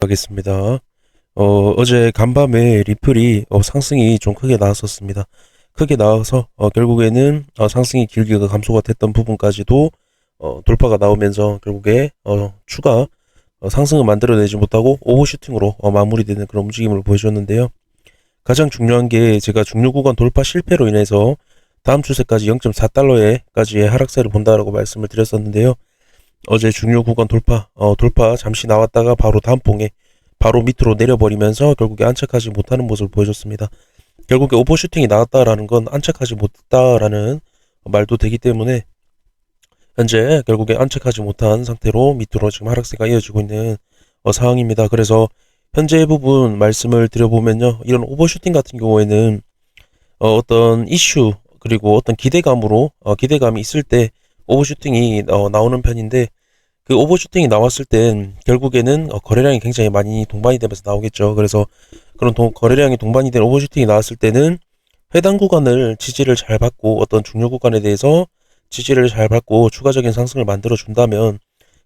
하겠습니다. 어제 간밤에 리플이 상승이 좀 크게 나왔었습니다. 크게 나와서 결국에는 상승이 길기가 감소가 됐던 부분까지도 돌파가 나오면서 결국에 추가 상승을 만들어내지 못하고 오버슈팅으로 마무리되는 그런 움직임을 보여줬는데요. 가장 중요한 게 제가 중요 구간 돌파 실패로 인해서 다음 추세까지 0.4달러에까지의 하락세를 본다라고 말씀을 드렸었는데요. 어제 중요 구간 돌파 잠시 나왔다가 바로 다음 봉에 바로 밑으로 내려버리면서 결국에 안착하지 못하는 모습을 보여줬습니다. 결국에 오버슈팅이 나왔다라는 건 안착하지 못했다라는 말도 되기 때문에 현재 결국에 안착하지 못한 상태로 밑으로 지금 하락세가 이어지고 있는 상황입니다. 그래서 현재 부분 말씀을 드려보면요. 이런 오버슈팅 같은 경우에는 어떤 이슈 그리고 어떤 기대감이 있을 때 오버슈팅이 나오는 편인데 그 오버슈팅이 나왔을 땐 결국에는 거래량이 굉장히 많이 동반이 되면서 나오겠죠. 그래서 그런 거래량이 동반이 된 오버슈팅이 나왔을 때는 해당 구간을 지지를 잘 받고 어떤 중요 구간에 대해서 지지를 잘 받고 추가적인 상승을 만들어 준다면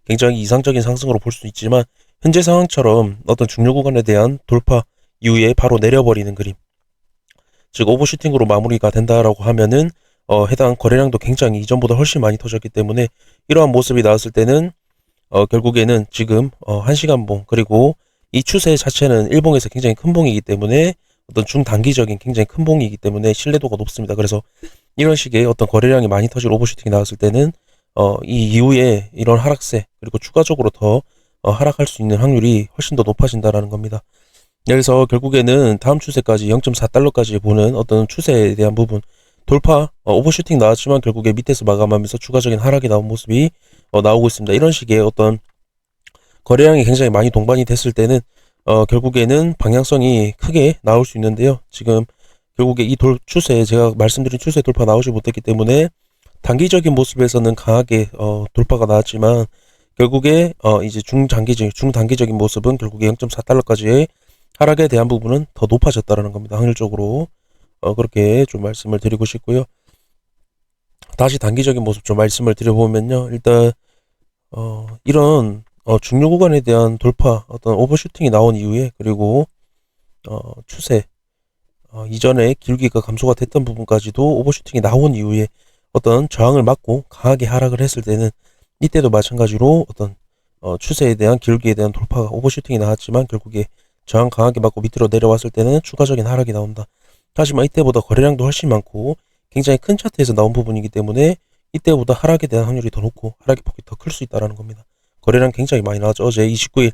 굉장히 이상적인 상승으로 볼 수 있지만 현재 상황처럼 어떤 중요 구간에 대한 돌파 이후에 바로 내려버리는 그림, 즉 오버슈팅으로 마무리가 된다라고 하면은 해당 거래량도 굉장히 이전보다 훨씬 많이 터졌기 때문에 이러한 모습이 나왔을 때는 결국에는 지금 1시간봉 그리고 이 추세 자체는 일봉에서 굉장히 큰 봉이기 때문에 어떤 중단기적인 굉장히 큰 봉이기 때문에 신뢰도가 높습니다. 그래서 이런 식의 어떤 거래량이 많이 터질 오버슈팅이 나왔을 때는 이 이후에 이런 하락세 그리고 추가적으로 더 하락할 수 있는 확률이 훨씬 더 높아진다라는 겁니다. 그래서 결국에는 다음 추세까지 0.4달러까지 보는 어떤 추세에 대한 부분 돌파 오버슈팅 나왔지만 결국에 밑에서 마감하면서 추가적인 하락이 나온 모습이 나오고 있습니다. 이런 식의 어떤 거래량이 굉장히 많이 동반이 됐을 때는 결국에는 방향성이 크게 나올 수 있는데요. 지금 결국에 이 추세 제가 말씀드린 추세 돌파 나오지 못했기 때문에 단기적인 모습에서는 강하게 돌파가 나왔지만 결국에 이제 중단기적인 모습은 결국에 0.4달러까지의 하락에 대한 부분은 더 높아졌다라는 겁니다. 확률적으로 그렇게 좀 말씀을 드리고 싶고요. 다시 단기적인 모습 좀 말씀을 드려보면요. 일단 이런 중요 구간에 대한 돌파 어떤 오버슈팅이 나온 이후에 그리고 추세 이전에 길기가 감소가 됐던 부분까지도 오버슈팅이 나온 이후에 어떤 저항을 맞고 강하게 하락을 했을 때는 이때도 마찬가지로 어떤 추세에 대한 길기에 대한 돌파가 오버슈팅이 나왔지만 결국에 저항 강하게 맞고 밑으로 내려왔을 때는 추가적인 하락이 나온다. 하지만 이때보다 거래량도 훨씬 많고 굉장히 큰 차트에서 나온 부분이기 때문에 이때보다 하락에 대한 확률이 더 높고 하락의 폭이 더 클 수 있다는 겁니다. 거래량 굉장히 많이 나왔죠. 어제 29일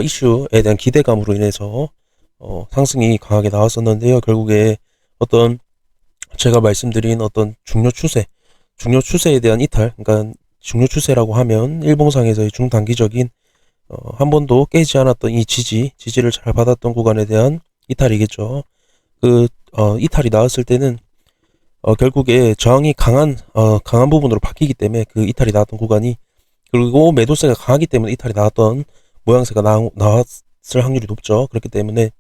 이슈에 대한 기대감으로 인해서 상승이 강하게 나왔었는데요. 결국에 어떤 제가 말씀드린 어떤 중요 추세에 대한 이탈, 그러니까 중요 추세라고 하면 일봉상에서의 중단기적인 한 번도 깨지 않았던 이 지지를 잘 받았던 구간에 대한 이탈이겠죠. 이탈이 나왔을 때는 결국에 저항이 강한 부분으로 바뀌기 때문에 그 이탈이 나왔던 구간이 그리고 매도세가 강하기 때문에 이탈이 나왔던 모양새가 나왔을 확률이 높죠. 그렇기 때문에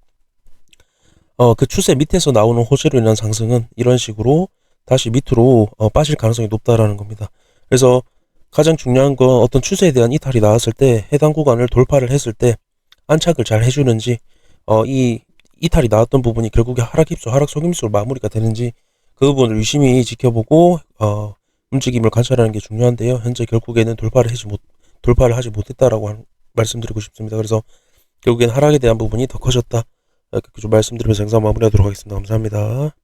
그 추세 밑에서 나오는 호재로 인한 상승은 이런 식으로 다시 밑으로 빠질 가능성이 높다라는 겁니다. 그래서 가장 중요한 건 어떤 추세에 대한 이탈이 나왔을 때 해당 구간을 돌파를 했을 때 안착을 잘 해주는지 이 이탈이 나왔던 부분이 결국에 하락 속임수로 마무리가 되는지 그 부분을 유심히 지켜보고 움직임을 관찰하는 게 중요한데요. 현재 결국에는 돌파를 하지 못했다라고 말씀드리고 싶습니다. 그래서 결국엔 하락에 대한 부분이 더 커졌다. 이렇게 좀 말씀드리면서 영상 마무리하도록 하겠습니다. 감사합니다.